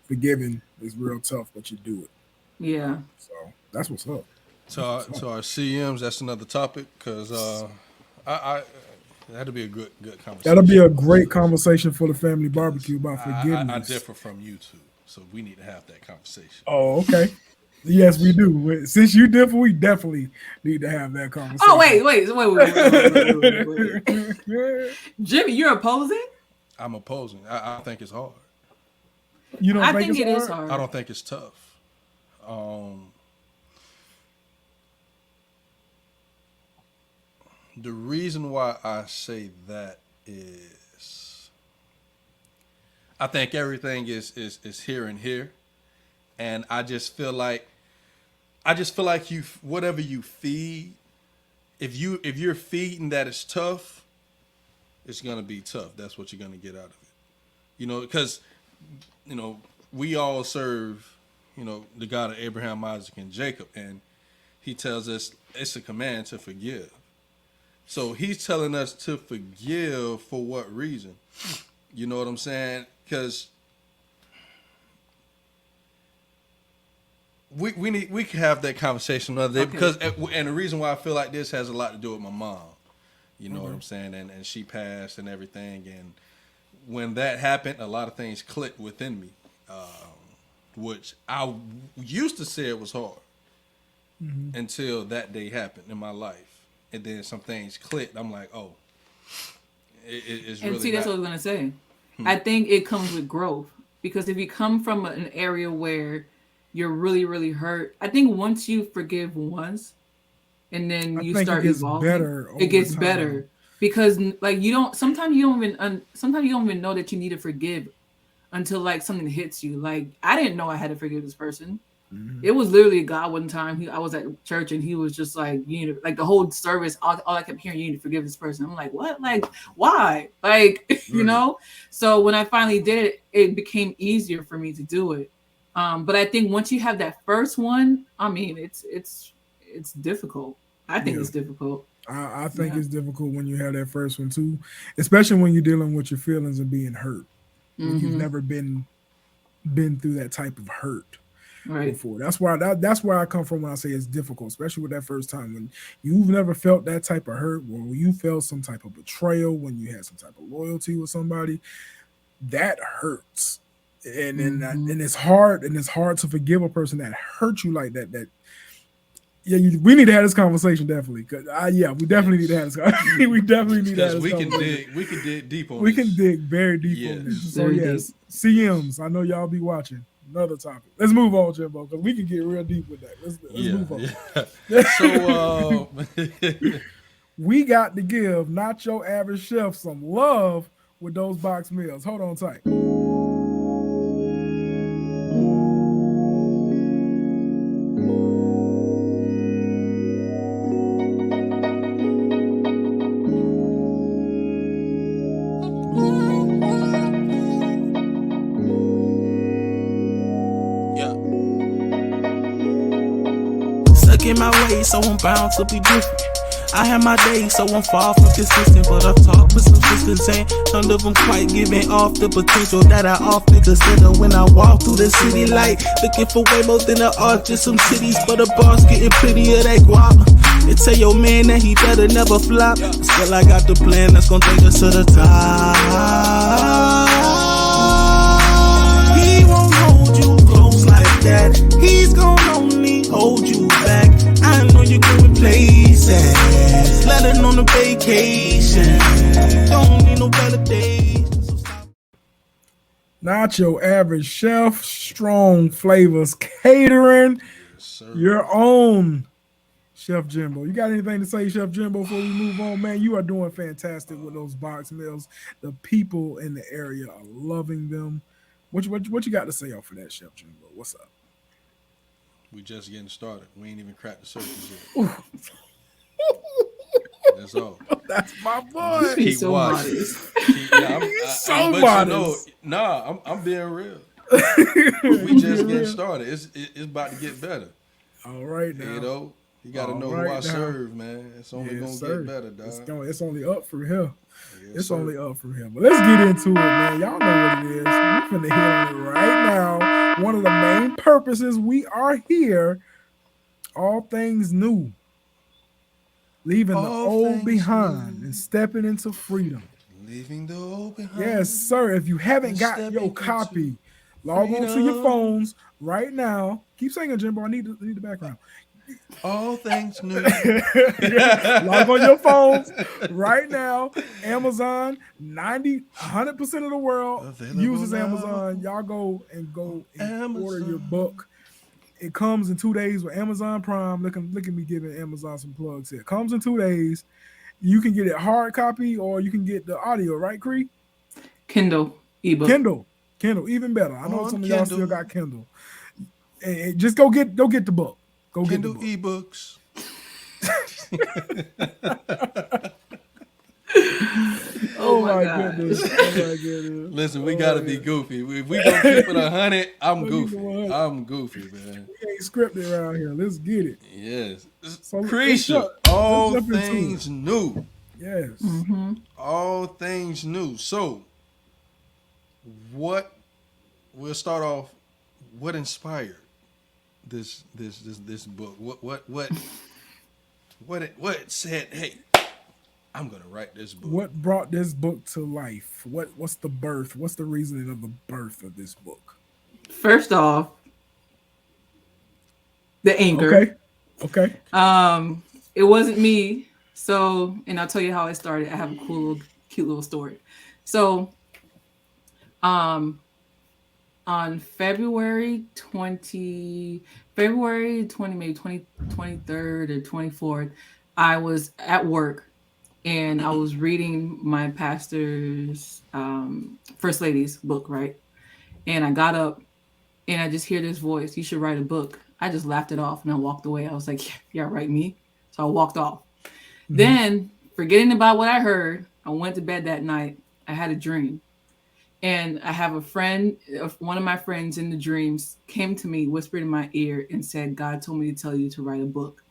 forgiving is real tough, but you do it. Yeah. So that's what's up. To our CMs, that's another topic because I that'll be a good conversation. That'll be a great conversation for the family barbecue about forgiveness. I differ from you two, so we need to have that conversation. Oh, okay. Yes, we do. Since you differ, we definitely need to have that conversation. Oh, wait. Jimmy, you're opposing? I'm opposing. I think it's hard. You don't I think think it's is hard. I don't think it's tough. The reason why I say that is I think everything is here and here. And I just feel like you, whatever you feed, if you're feeding that it's tough, it's gonna be tough. That's what you're gonna get out of it. Because we all serve, the God of Abraham, Isaac, and Jacob, and he tells us it's a command to forgive. So he's telling us to forgive for what reason? You know what I'm saying? Because we can have that conversation another day, because and the reason why I feel like this has a lot to do with my mom. You know what I'm saying? And she passed and everything. And when that happened, a lot of things clicked within me, which I used to say it was hard until that day happened in my life. And then some things clicked. I'm like, oh, it's And really see, that's not. what I was gonna say. I think it comes with growth because if you come from an area where you're really, really hurt, I think once you forgive once and then I you think it start gets evolving, better it over gets time. better because like you don't. Sometimes you don't even. Sometimes you don't even know that you need to forgive until like something hits you. Like I didn't know I had to forgive this person. Mhm. It was literally God one time. I was at church and he was just like, you need to, like the whole service, all I kept hearing, you need to forgive this person. I'm like, what? Like, why? Like, you Right. know? So when I finally did it, it became easier for me to do it. But I think once you have that first one, I mean, it's difficult. I think Yeah. it's difficult. I think Yeah. it's difficult when you have that first one too, especially when you're dealing with your feelings and being hurt. When you've Mm-hmm. never been through that type of hurt Right. before. That's where I come from when I say it's difficult, especially with that first time when you've never felt that type of hurt, or when you felt some type of betrayal, when you had some type of loyalty with somebody, that hurts. Mm-hmm. And it's hard to forgive a person that hurt you like that. That yeah, we need to have this conversation definitely. Cause yeah, we definitely need to have Yes. this. We definitely need to have Because this conversation. we can dig deep on We can this. dig very deep on this. Yes. So Very deep. yes, CMs. I know y'all be watching. Another topic. Let's move on, Jimbo, because we can get real deep with that. Let's Yeah. move on. Yeah. So We got to give not your average chef some love with those box meals. Hold on tight. Yeah. Stuck in my ways, so I'm bound to be different. I have my days, so I'm far from consistent. But I talk with some sisters, and none of them quite giving off the potential that I often consider when I walk through the city light. Looking for way more than the art, just some titties. But the boss getting plenty of that guap. And tell your man that he better never flop. Still, I got the plan that's gonna take us to the top. He won't hold you close like that. He's gonna only hold you back. I know you're going places. Letting on a vacation. Don't need no validation. So stop. Not your average chef, strong flavors catering, sir. your own Chef Jimbo. You got anything to say, Chef Jimbo, before we move on? Man, you are doing fantastic with those box meals. The people in the area are loving them. What you got to say off of that, Chef Jimbo? What's up? We just getting started. We ain't even cracked the surface yet. That's all. That's my Just boy. He's keep so watching. modest. Yeah, He's so but modest. I'm being real. We You just get getting real? started. It's about to get better. All right now. You know, you got to All know who I right now. serve, man. It's only Yes, gonna sir. get better, dog. It's only up from here. Yes, It's sir. only up from here. But let's get into it, man. Y'all know what it is. We finna hit on it right now. One of the main purposes we are here, all things new, leaving the All old things behind new. and stepping into freedom. Leaving the old behind. Yes, sir. If you haven't and got stepping your into copy, log on to your freedom. phones right now. Keep singing, Jimbo. I need the background. All things new. Log on your phones right now. Amazon, 100% of the world Available uses now. Amazon. Y'all go and order your Amazon. book. It comes in 2 days with Amazon Prime. Look at me giving Amazon some plugs here. It comes in 2 days. You can get it hard copy or you can get the audio, right, Cree? Kindle ebook. Kindle, even better. I know On some of y'all still Kindle. got Kindle. Just go get the book. Go Kindle get the book. ebooks. Oh my goodness. gosh. Oh my goodness. Listen, we Oh, gotta my be goodness. goofy. If we gonna keep it 100, I'm Let me goofy. go 100. I'm goofy, man. We ain't scripted around here. Let's get it. Yes. So let's Creature, let's all jump into it. things new. Yes. Mm-hmm. All things new. So, what? We'll start off. What inspired this book? What said? Hey, I'm gonna write this book. What brought this book to life? What's the birth? What's the reasoning of the birth of this book? First off, the anchor. Okay. Okay. It wasn't me. So, and I'll tell you how it started. I have a cute little story. So, um, on February 20, maybe 23rd or 24th, I was at work and I was reading my pastor's first lady's book, right? And I got up and I just hear this voice, you should write a book. I just laughed it off and I walked away. I was like, yeah, write me. So I walked off. Then, forgetting about what I heard, I went to bed that night. I had a dream. And I have a friend, one of my friends in the dreams came to me, whispered in my ear, and said, God told me to tell you to write a book.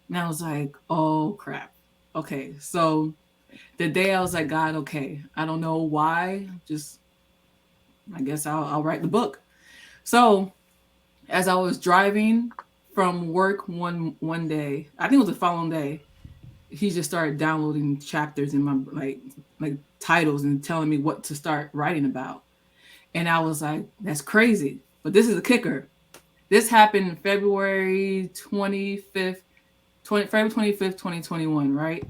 And I was like, oh, crap. Okay. So the day I was like, God, okay, I don't know why. Just, I guess I'll write the book. So as I was driving from work one day, I think it was the following day, he just started downloading chapters in my like titles and telling me what to start writing about. And I was like, that's crazy. But this is the kicker. This happened February 25th, 2021, right?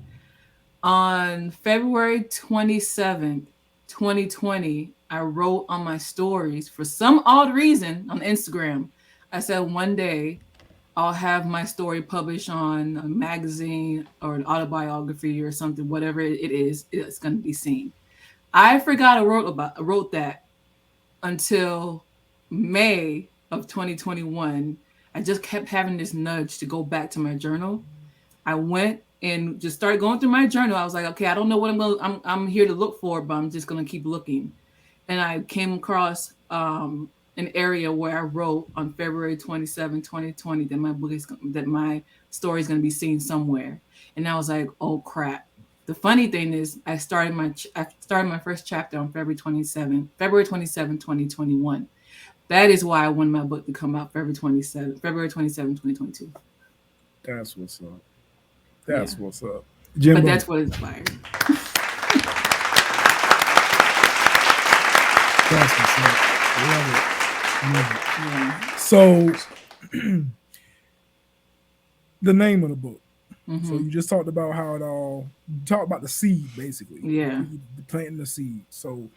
On February 27th, 2020, I wrote on my stories for some odd reason on Instagram. I said one day I'll have my story published on a magazine or an autobiography or something, whatever it is, it's going to be seen. I forgot I wrote that until May of 2021. I just kept having this nudge to go back to my journal. I went and just started going through my journal. I was like, okay, I don't know what I'm here to look for, but I'm just going to keep looking. And I came across an area where I wrote on February 27, 2020, that my story is going to be seen somewhere. And I was like, oh crap. The funny thing is I started my first chapter on February 27, 2021. That is why I wanted my book to come out February 27, 2022. That's what's up. That's what's up. Jimbo. But that's what inspired. That's what's up. Love it. Yeah. So, the name of the book. Mm-hmm. So you just talked about how it all. You talked about the seed, basically. Yeah. Planting the seed. So,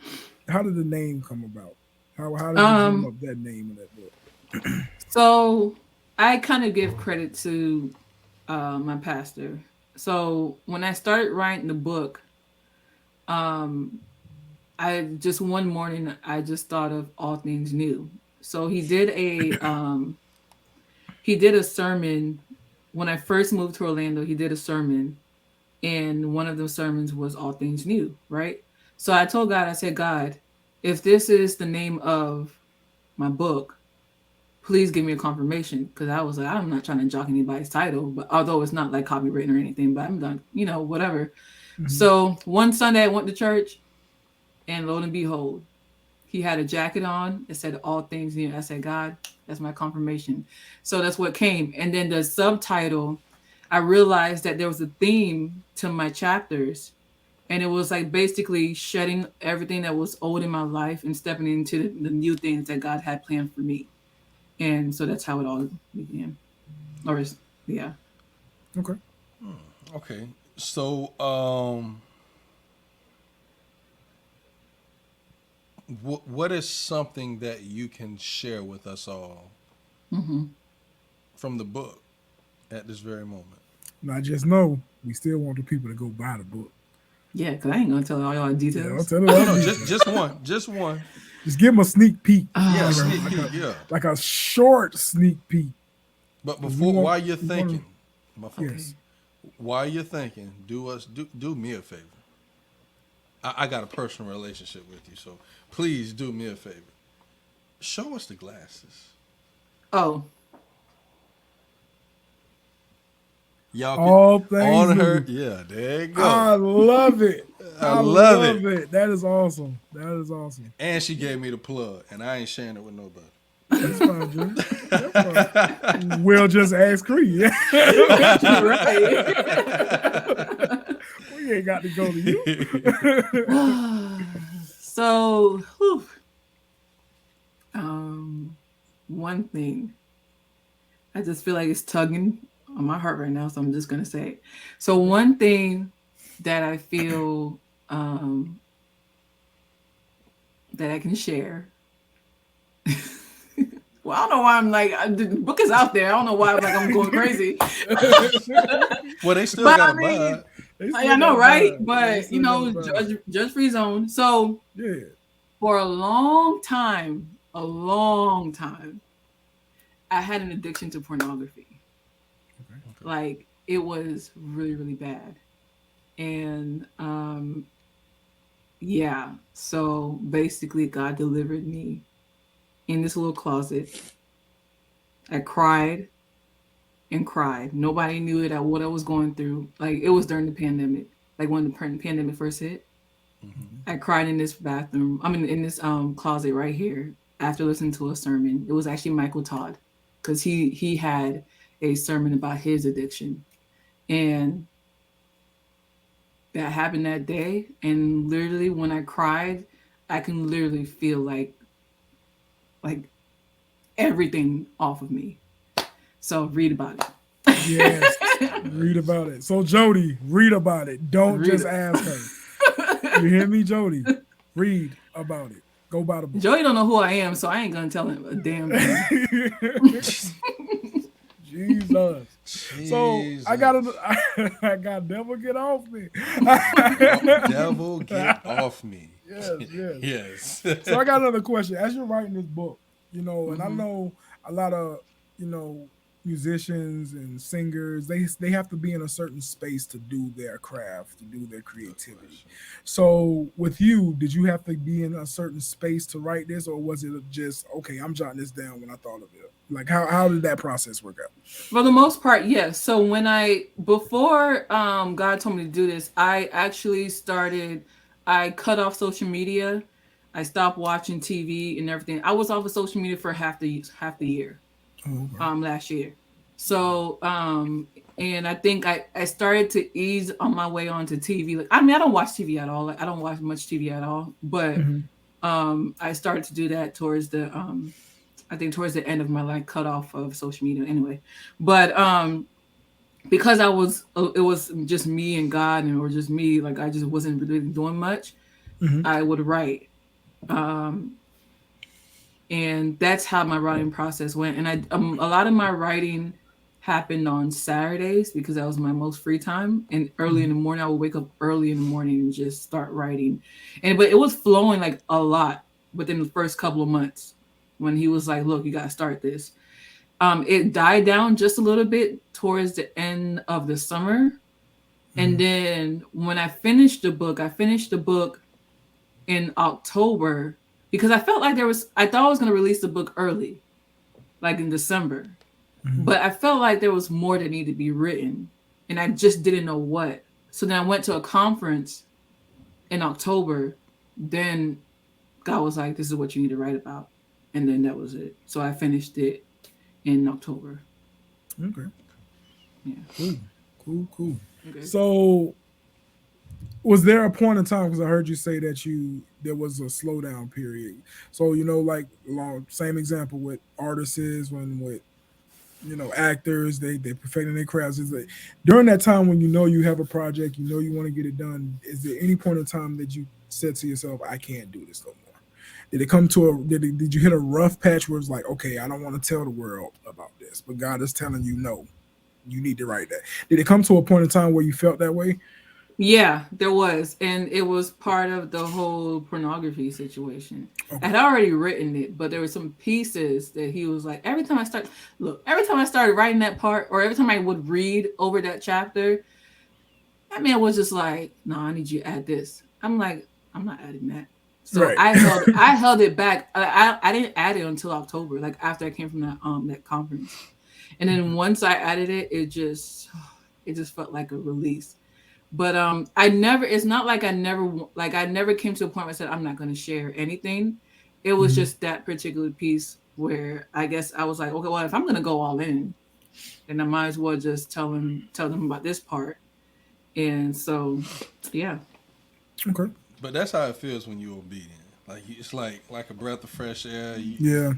how did the name come about? How did you dream up that name in that book? So I kind of give credit to my pastor. So when I started writing the book, I just one morning I just thought of All Things New. So he did a sermon when I first moved to Orlando. He did a sermon, and one of the sermons was All Things New, right? So I told God, I said, God, if this is the name of my book, please give me a confirmation. Because I was like, I'm not trying to jock anybody's title, but although it's not like copywritten or anything, but I'm done, whatever. Mm-hmm. So one Sunday I went to church, and lo and behold, he had a jacket on. It said All Things New. I said, God, that's my confirmation. So that's what came. And then the subtitle, I realized that there was a theme to my chapters. And it was like basically shedding everything that was old in my life and stepping into the new things that God had planned for me. And so that's how it all began. Yeah. Okay. Okay. So, what is something that you can share with us all from the book at this very moment? And I just know we still want the people to go buy the book. Yeah, because I ain't going to tell all y'all the details. Yeah, I'll tell all no, just one. Just one. Just give them a sneak peek. Yeah, sneak peek, yeah. Like a short sneak peek. But while you're thinking, yes. While you're thinking, do me a favor. I got a personal relationship with you, so please do me a favor. Show us the glasses. Oh. Y'all all things on new. her. Yeah, there you go. I love it. I love it. That is awesome. And she gave me the plug, and I ain't sharing it with nobody. That's fine, Jim. That's fine. We'll just ask Creed. Right. We ain't got to go to you. So, whew, um, one thing I just feel like it's tugging on my heart right now, so I'm just gonna say it. So one thing that I feel that I can share. Well, I don't know why I'm like the book is out there. I don't know why I'm going crazy. Well, they still But got I to mean, buy it. I know, right? They But still gotta buy it. judge free zone. So Yeah. for a long time, I had an addiction to pornography. Like it was really, really bad. And yeah, so basically God delivered me in this little closet. I cried and cried. Nobody knew it at what I was going through. Like it was during the pandemic, like when the pandemic first hit. I cried in this bathroom. I mean, in this closet right here after listening to a sermon. It was actually Michael Todd, because he had a sermon about his addiction, and that happened that day. And literally, when I cried, I can literally feel like everything off of me. So read about it. Yes. Read about it. So Jody, read about it. Don't Read just it. ask her. You hear me, Jody? Read about it. Go buy the book. Joey don't know who I am, so I ain't gonna tell him a damn thing. Jesus. So I I got devil get off me. Devil, get off me. Yes. Yes. So I got another question. As you're writing this book, and I know a lot of, musicians and singers, they have to be in a certain space to do their craft, to do their creativity. So with you, did you have to be in a certain space to write this, or was it just okay, I'm jotting this down when I thought of it? Like how did that process work out? For the most part, yes. So before God told me to do this, I cut off social media. I stopped watching TV and everything. I was off of social media for half the year. Oh, okay. Last year. So and I think I started to ease on my way onto TV. Like I mean, I don't watch TV at all. Like I don't watch much TV at all. But I started to do that towards the I think towards the end of my cut off of social media anyway. But because it was just me and God, and or just me, like I just wasn't really doing much. I would write. Um and that's how my writing process went. And a lot of my writing happened on Saturdays because that was my most free time. And early in the morning, I would wake up early in the morning and just start writing. But it was flowing like a lot within the first couple of months when he was like, "Look, you gotta start this." It died down just a little bit towards the end of the summer, and then when I finished the book in October. Because I felt like I thought I was going to release the book early, like in December. But I felt like there was more that needed to be written. And I just didn't know what. So then I went to a conference in October. Then God was like, this is what you need to write about. And then that was it. So I finished it in October. Okay. Yeah. Cool. Okay. So was there a point in time, because I heard you say that there was a slowdown period. So, like same example with artists with actors, they perfecting their crafts. Is like during that time when you have a project, you want to get it done, is there any point in time that you said to yourself, I can't do this no more? Did it come to did you hit a rough patch where it's like, okay, I don't want to tell the world about this, but God is telling you no, you need to write that? Did it come to a point in time where you felt that way? Yeah, there was. And it was part of the whole pornography situation. Okay. I had already written it, but there were some pieces that he was like, every time I started writing that part, or every time I would read over that chapter, that man was just like, no, I need you to add this. I'm like, I'm not adding that. So Right. I held it back. I didn't add it until October, like after I came from that conference. And then once I added it, it just felt like a release. But it's not like I never came to a point where I said I'm not going to share anything. It was just that particular piece where I guess I was like, okay, well, if I'm going to go all in, then I might as well just tell them about this part. And so, yeah. Okay. But that's how it feels when you're obedient. Like it's like a breath of fresh air. Yeah.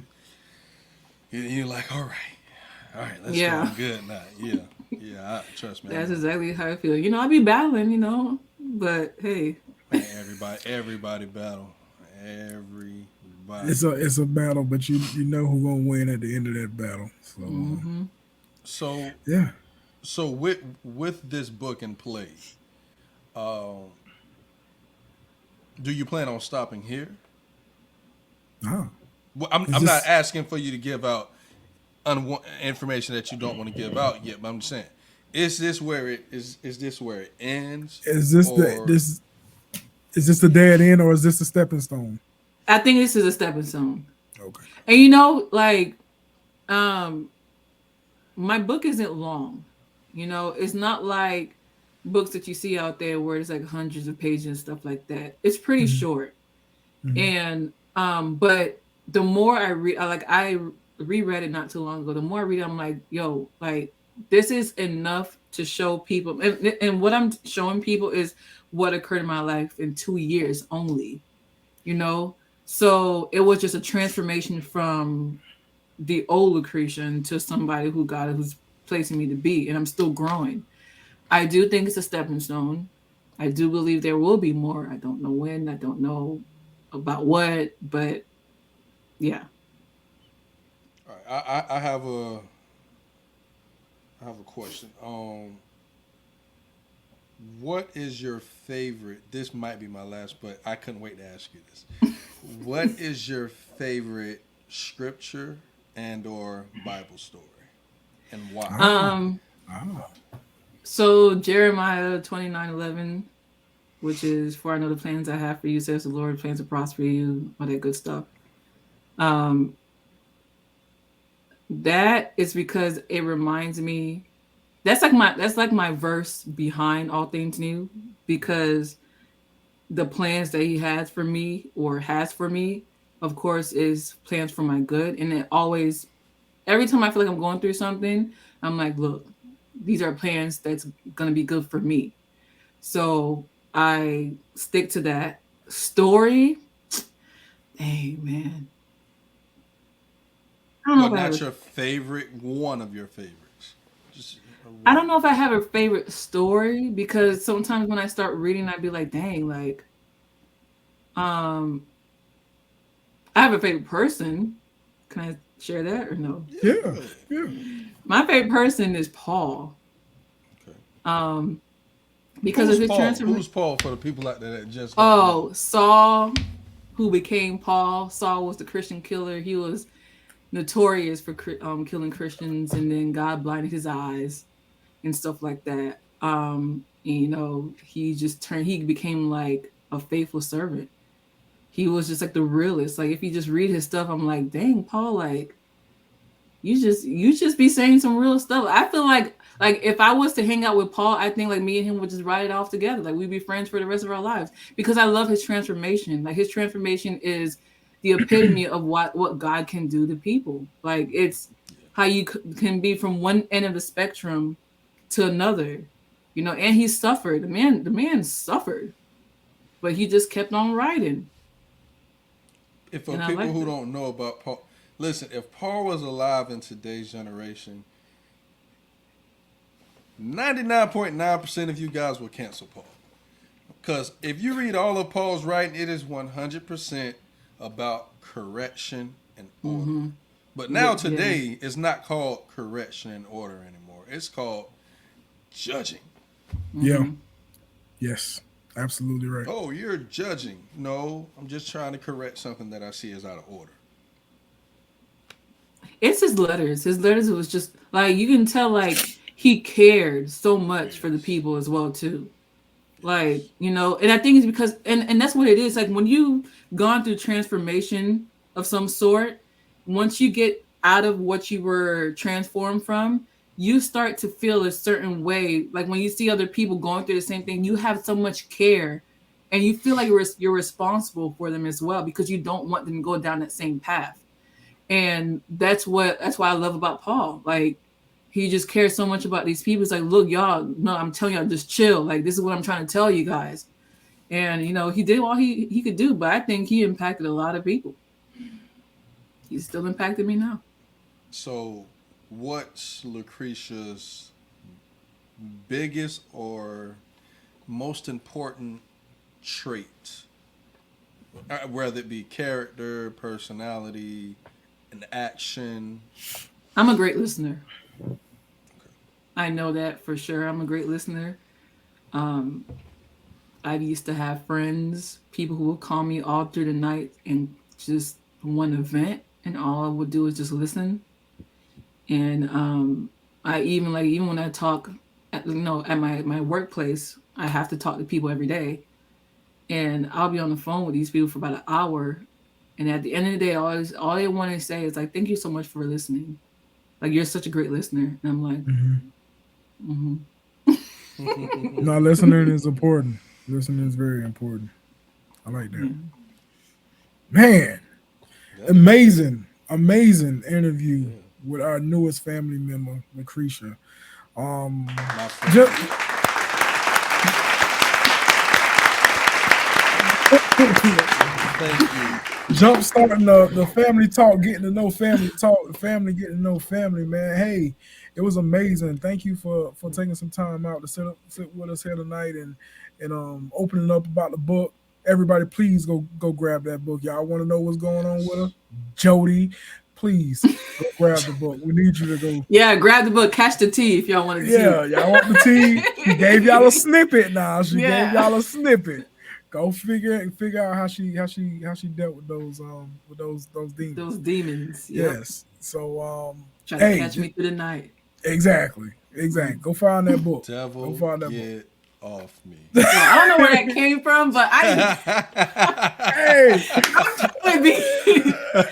You're like, all right, let's go. Yeah. I'm good now. Yeah, yeah. Trust me, I That's know. exactly how I feel. I be battling, but hey. Man, everybody battle. Everybody. It's a battle, but you know who gonna win at the end of that battle. So Hmm. So yeah. so with this book in play, um, do you plan on stopping here? Ah, Well, is I'm not this asking for you to give out information that you don't want to give out yet, but I'm just saying, is this where it is? Is this where it ends, is this the or this is this the dead end or is this a stepping stone? I think this is a stepping stone. Okay. And like, um, my book isn't long. It's not like books that you see out there where it's like hundreds of pages and stuff like that. It's pretty Hmm. short. Hmm. And but the more I read, I reread it not too long ago. The more I read, I'm like, yo, like this is enough to show people, and what I'm showing people is what occurred in my life in 2 years only. You know, so it was just a transformation from the old Lucretia into somebody who's placing me to be, and I'm still growing. I do think it's a stepping stone. I do believe there will be more. I don't know when. I don't know about what, but yeah. all right, I have a question. What is your favorite? This might be my last, but I couldn't wait to ask you this. What is your favorite scripture and or Bible story, and why? Ah, Um. ah. So Jeremiah 29:11, which is, "For I know the plans I have for you," says the Lord, "plans to prosper you," all that good stuff. Um. That is because it reminds me. That's like my verse behind all things new, because the plans that he has for me, of course, is plans for my good. And it always, every time I feel like I'm going through something, I'm like, look, these are plans that's going to be good for me. So I stick to that story. Hey, man. I don't know Well, if I have not a, your favorite, one of your favorites. Just I one. don't know if I have a favorite story, because sometimes when I start reading, I'd be like, dang, like, um, I have a favorite person. Can I share that or no? Yeah, go Yeah. ahead. Yeah. My favorite person is Paul. Okay. Um, because of Who's his Paul? transformation. Who's Paul for the people out there that just don't know? Oh, Saul, who became Paul. Saul was the Christian killer. He was notorious for killing Christians, and then God blinded his eyes and stuff like that. And, he just turned. He became like a faithful servant. He was just like the realest. Like if you just read his stuff, I'm like, dang, Paul, like you just be saying some real stuff. I feel like if I was to hang out with Paul, I think like me and him would just ride it off together. Like we'd be friends for the rest of our lives, because I love his transformation. Like his transformation is the epitome of what God can do to people. Like it's how you can be from one end of the spectrum to another. And he suffered. The man suffered, but he just kept on riding, If for and I people liked who it. don't know about Paul, listen, if Paul was alive in today's generation, 99.9% of you guys will cancel Paul. Because if you read all of Paul's writing, it is 100% about correction and order. Mm-hmm. But now Yeah. today, it's not called correction and order anymore. It's called judging. Yeah. Mm-hmm. Yes. Absolutely right. Oh, you're judging. No, I'm just trying to correct something that I see as out of order. It's his letters. His letters was just like, you can tell, like he cared so much for the Yes. people as well too. Like, Yes. and I think it's because, and that's what it is. Like when you gone through transformation of some sort, once you get out of what you were transformed from, you start to feel a certain way. Like when you see other people going through the same thing, you have so much care, and you feel like you're responsible for them as well, because you don't want them to go down that same path. And that's why I love about Paul. Like he just cares so much about these people. It's like, look, y'all, no, I'm telling y'all, just chill. Like, this is what I'm trying to tell you guys. And he did all he could do, but I think he impacted a lot of people. He's still impacted me now. So, what's Lucrecia's biggest or most important trait? Whether it be character, personality, an action. I'm a great listener. I know that for sure. I'm a great listener. Um, I used to have friends, people who would call me all through the night and just want to vent, and all I would do is just listen. And I even when I talk, at my workplace, I have to talk to people every day, and I'll be on the phone with these people for about an hour. And at the end of the day, all they want to say is like, "Thank you so much for listening. Like, you're such a great listener." And I'm like, No, listening is important. Listening is very important. I like that. yeah. Man, amazing interview with our newest family member, Lucrecia. My friend. Thank you. Jump starting the family talk, getting to know family talk, family getting to know family, man. Hey, it was amazing. Thank you for taking some time out to sit with us here tonight and opening up about the book. Everybody, please go grab that book. Y'all want to know what's going on with her? Jody, please go grab the book. We need you to go. Yeah, grab the book, catch the tea if y'all want to tea. Yeah, y'all want the tea? She gave y'all a snippet now. She Yeah. gave y'all a snippet. Go figure out how she dealt with those demons. Those demons. Yep. Yes. So Try to catch me through the night. Exactly. Go find that book. Devil, Go find that get book. off me. So, I don't know where that came from, but Hey, I'm trying to be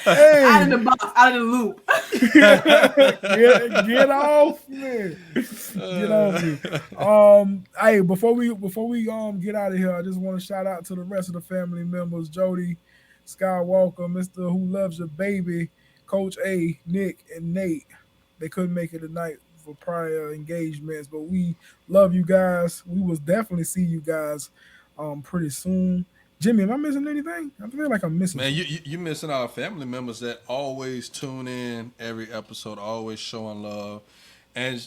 hey, out of the box, out of the loop. get off me. Get off me. Hey, before we get out of here, I just want to shout out to the rest of the family members: Jody, Skywalker, Mr. Who Loves Your Baby, Coach A, Nick, and Nate. They couldn't make it tonight for prior engagements, but we love you guys. We will definitely see you guys pretty soon. Jimmy, am I missing anything? I feel like I'm missing. Man, you missing our family members that always tune in every episode, always showing love. And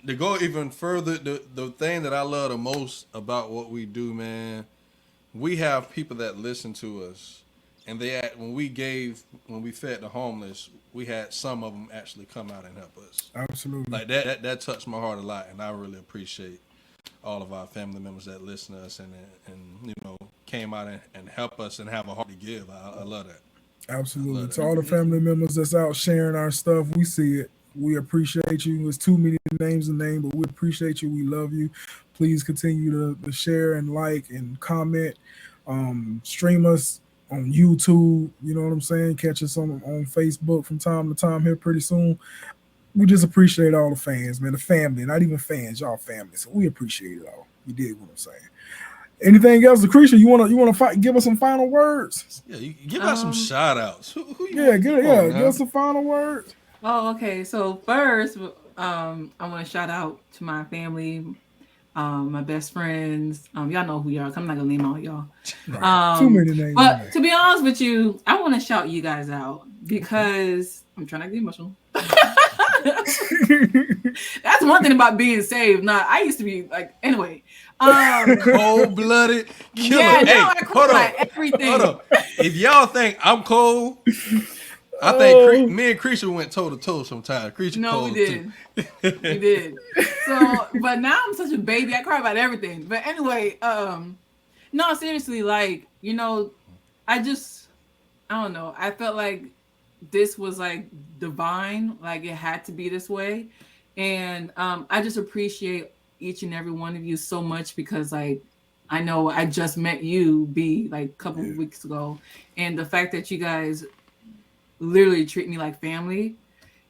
to go even further, the thing that I love the most about what we do, man, we have people that listen to us. And when we fed the homeless, we had some of them actually come out and help us. Absolutely. Like that touched my heart a lot, and I really appreciate all of our family members that listen to us and came out and help us and have a heart to give. I love that. Absolutely. To all the family members that's out sharing our stuff, we see it. We appreciate you. There's too many names to name, but we appreciate you. We love you. Please continue to share and like and comment. Stream us on YouTube. You know what I'm saying? Catch us on Facebook from time to time here pretty soon. We just appreciate all the fans, man. The family, not even fans, y'all family. So we appreciate it all. You did what I'm saying. Anything else, Lucrecia? You wanna give us some final words? Yeah, you give us some shout outs. Who give us some final words. Oh, okay. So first, I want to shout out to my family, my best friends. Y'all know who y'all are. I'm not gonna name all y'all. Right. Too many names. But to be honest with you, I want to shout you guys out because I'm trying not to get emotional. That's one thing about being saved. Nah, I used to be like, anyway. Cold-blooded killer. Yeah, hey, I hold on. Everything. Hold on. If y'all think I'm cold, I think me and Creature went toe to toe sometimes. Creature no, cold we did. We did. So, but now I'm such a baby. I cry about everything. But anyway, no, seriously, like, I don't know. I felt like this was like divine. Like it had to be this way. And I just appreciate each and every one of you so much because like I know I just met you like a couple of weeks ago, and the fact that you guys literally treat me like family,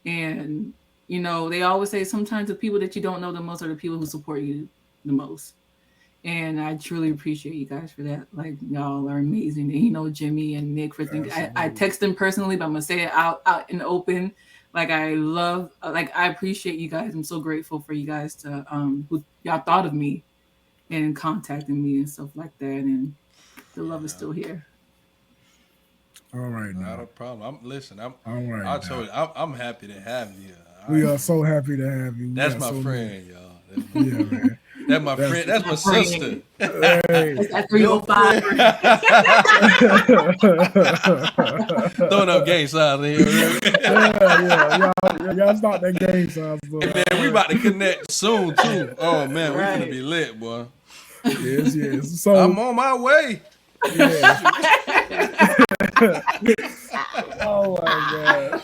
and they always say sometimes the people that you don't know the most are the people who support you the most, and I truly appreciate you guys for that. Like y'all are amazing, and Jimmy and Nick for thinking. I text them personally, but I'm gonna say it out in the open. Like I love, like I appreciate you guys. I'm so grateful for you guys to who y'all thought of me and contacting me and stuff like that. And the love is still here. All right Not now. a problem. Listen. All right I now. told you, I'm happy to have you. We are so happy to have you. We That's got my so friend, y'all. many- Yeah, man. That's my friend. That's my friend. sister. Hey. At 305. Throwing up gang signs in here. yeah. Y'all start that game sounds. Hey, man, we about to connect soon too. Oh man, we Right. finna be lit, boy. Yes. So I'm on my way. yeah. Oh my god.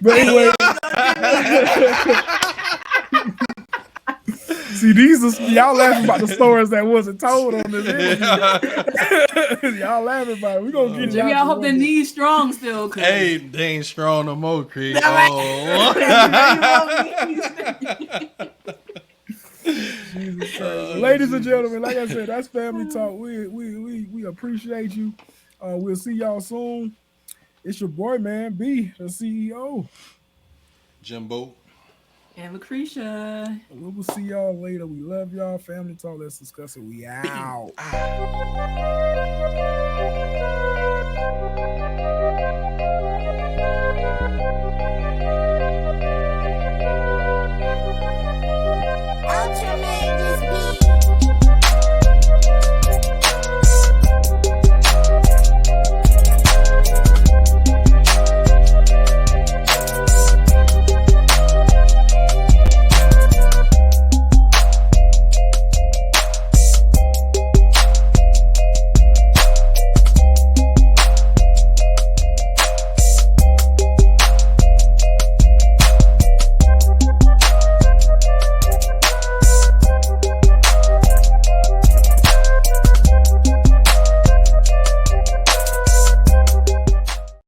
But anyway. See, these are y'all laughing about the stories that wasn't told on this interview. Y'all laughing about it. We gonna get it. Jimmy, out I hope one the day. knees strong still. Hey, they ain't strong no more, Creed. Jesus Christ. Ladies and gentlemen, like I said, that's family talk. We appreciate you. We'll see y'all soon. It's your boy, man, B, the CEO. Jimbo. And Lucrecia. We will see y'all later. We love y'all. Family talk. Let's discuss it. We out.